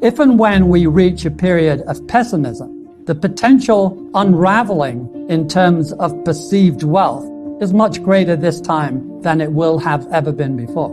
If and when we reach a period of pessimism, the potential unraveling in terms of perceived wealth is much greater this time than it will have ever been before.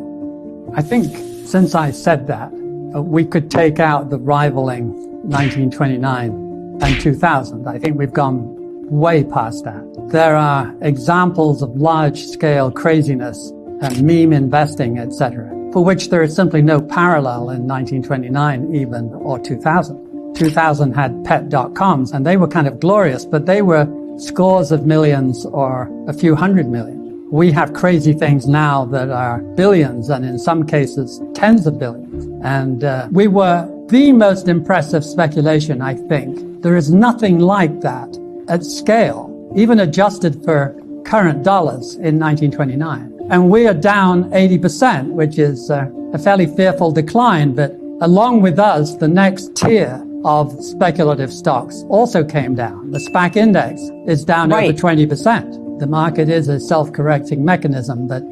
I think since I said that, we could take out the rivaling 1929 and 2000. I think we've gone way past that. There are examples of large-scale craziness and meme investing, etc., for which there is simply no parallel in 1929 even, or 2000. 2000 had pet dotcoms, and they were kind of glorious, but they were scores of millions or a few hundred million. We have crazy things now that are billions, and in some cases, tens of billions. And we were the most impressive speculation, I think. There is nothing like that at scale, even adjusted for current dollars in 1929. And we are down 80%, which is a fairly fearful decline. But along with us, the next tier of speculative stocks also came down. The SPAC index is down over 20%. The market is a self-correcting mechanism, but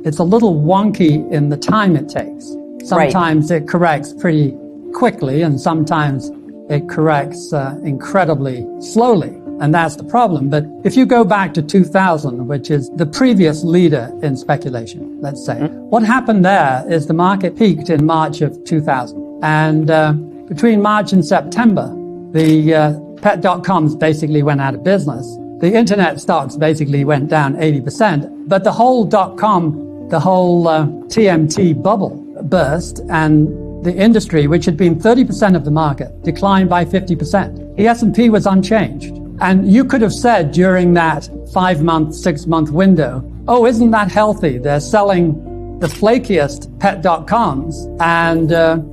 it's a little wonky in the time it takes. Sometimes it corrects pretty quickly, and sometimes it corrects incredibly slowly. And that's the problem. But if you go back to 2000, which is the previous leader in speculation, let's say, what happened there is the market peaked in March of 2000. And between March and September, the pet dotcoms basically went out of business. The internet stocks basically went down 80%. But the whole dotcom, the whole TMT bubble burst, and the industry, which had been 30% of the market, declined by 50%. The S&P was unchanged. And you could have said during that 5-month, 6-month window, oh, isn't that healthy? They're selling the flakiest pet dotcoms and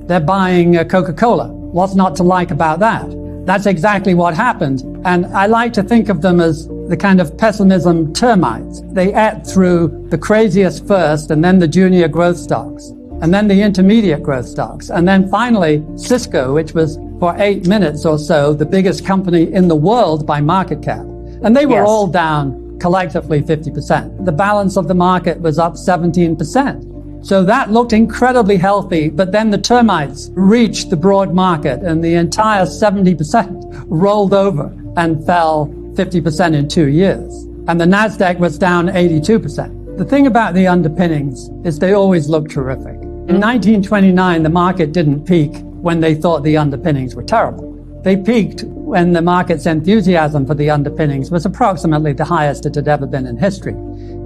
they're buying Coca-Cola. What's not to like about that? That's exactly what happened. And I like to think of them as the kind of pessimism termites. They ate through the craziest first, and then the junior growth stocks, and then the intermediate growth stocks. And then finally, Cisco, which was for 8 minutes or so, the biggest company in the world by market cap. And they were all down collectively 50%. The balance of the market was up 17%. So that looked incredibly healthy, but then the termites reached the broad market and the entire 70% rolled over and fell 50% in 2 years. And the NASDAQ was down 82%. The thing about the underpinnings is they always look terrific. In 1929, the market didn't peak when they thought the underpinnings were terrible. They peaked when the market's enthusiasm for the underpinnings was approximately the highest it had ever been in history.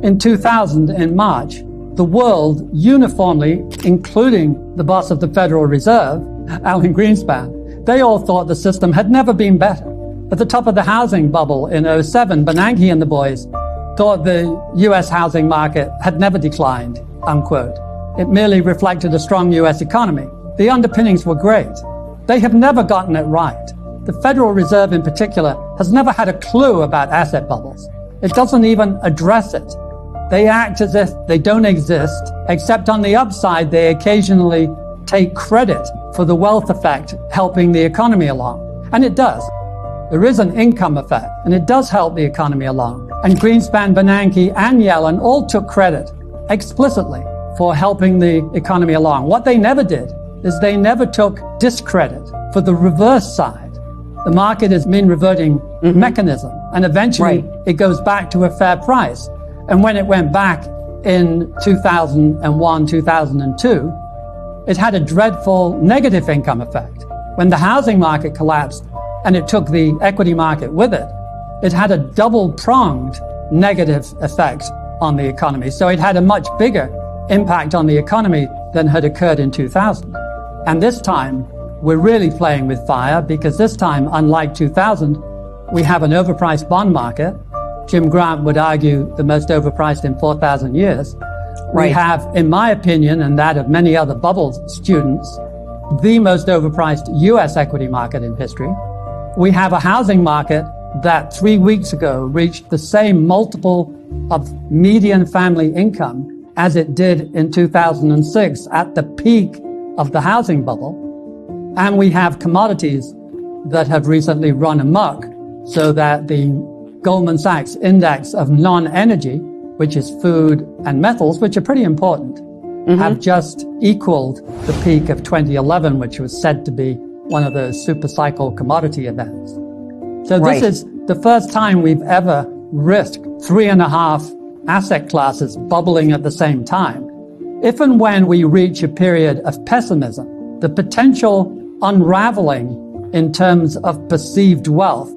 In 2000, in March, the world uniformly, including the boss of the Federal Reserve, Alan Greenspan, they all thought the system had never been better. At the top of the housing bubble in 2007, Bernanke and the boys thought the U.S. housing market had never declined, unquote. It merely reflected a strong U.S. economy. The underpinnings were great. They have never gotten it right. The Federal Reserve in particular has never had a clue about asset bubbles. It doesn't even address it. They act as if they don't exist, except on the upside, they occasionally take credit for the wealth effect helping the economy along. And it does. There is an income effect, and it does help the economy along. And Greenspan, Bernanke, and Yellen all took credit explicitly for helping the economy along. What they never did is they never took discredit for the reverse side. The market is mean reverting mechanism, and eventually it goes back to a fair price. And when it went back in 2001, 2002, it had a dreadful negative income effect. When the housing market collapsed and it took the equity market with it, it had a double-pronged negative effect on the economy. So it had a much bigger impact on the economy than had occurred in 2000. And this time, we're really playing with fire, because this time, unlike 2000, we have an overpriced bond market. Jim Grant would argue the most overpriced in 4,000 years. We have, in my opinion, and that of many other bubble students, the most overpriced U.S. equity market in history. We have a housing market that 3 weeks ago reached the same multiple of median family income as it did in 2006 at the peak of the housing bubble. And we have commodities that have recently run amok, so that the Goldman Sachs index of non-energy, which is food and metals, which are pretty important, have just equaled the peak of 2011, which was said to be one of those super cycle commodity events. So Right. this is the first time we've ever risked 3.5 asset classes bubbling at the same time. If and when we reach a period of pessimism, the potential unraveling in terms of perceived wealth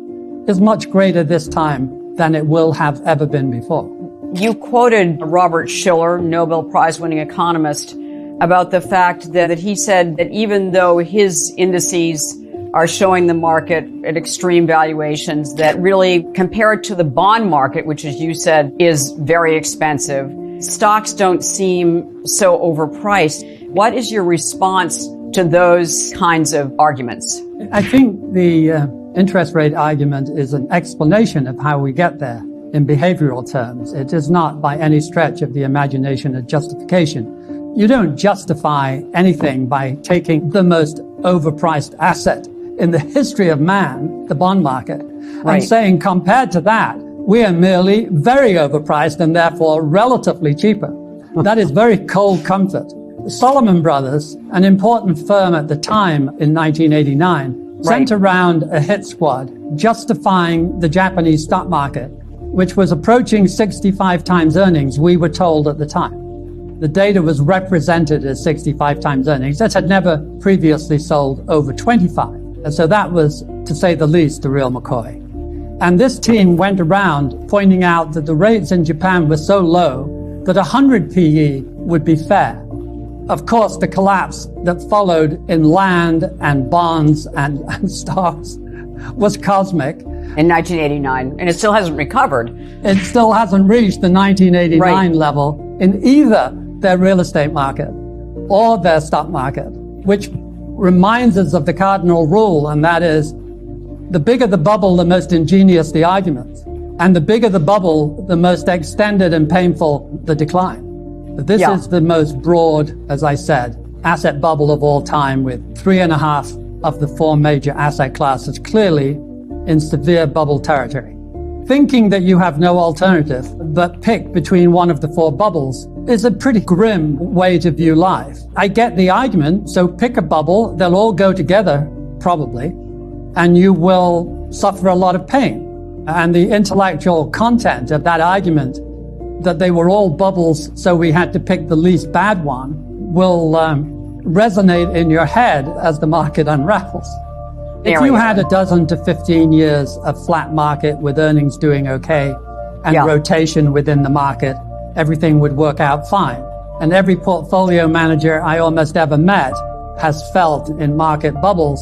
is much greater this time than it will have ever been before. You quoted Robert Shiller, Nobel Prize-winning economist, about the fact that he said that even though his indices are showing the market at extreme valuations, that really compared to the bond market, which as you said is very expensive, stocks don't seem so overpriced. What is your response to those kinds of arguments? I think the interest rate argument is an explanation of how we get there in behavioral terms. It is not by any stretch of the imagination a justification. You don't justify anything by taking the most overpriced asset in the history of man, the bond market, Right. and saying compared to that, we are merely very overpriced and therefore relatively cheaper. That is very cold comfort. Solomon Brothers, an important firm at the time in 1989, sent around a hit squad justifying the Japanese stock market, which was approaching 65 times earnings, we were told at the time. The data was represented as 65 times earnings. That had never previously sold over 25. And so that was, to say the least, the real McCoy. And this team went around pointing out that the rates in Japan were so low that 100 PE would be fair. Of course, the collapse that followed in land and bonds and stocks was cosmic. In 1989, and it still hasn't recovered. It still hasn't reached the 1989 level in either their real estate market or their stock market, which reminds us of the cardinal rule, and that is, the bigger the bubble, the most ingenious the argument. And the bigger the bubble, the most extended and painful the decline. This is the most broad, as I said, asset bubble of all time, with 3.5 of the 4 major asset classes clearly in severe bubble territory. Thinking that you have no alternative but pick between one of the 4 bubbles is a pretty grim way to view life. I get the argument, so pick a bubble, they'll all go together, probably, and you will suffer a lot of pain. And the intellectual content of that argument, that they were all bubbles, so we had to pick the least bad one, will resonate in your head as the market unravels. If you had a dozen to 15 years of flat market with earnings doing okay and rotation within the market, everything would work out fine. And every portfolio manager I almost ever met has felt in market bubbles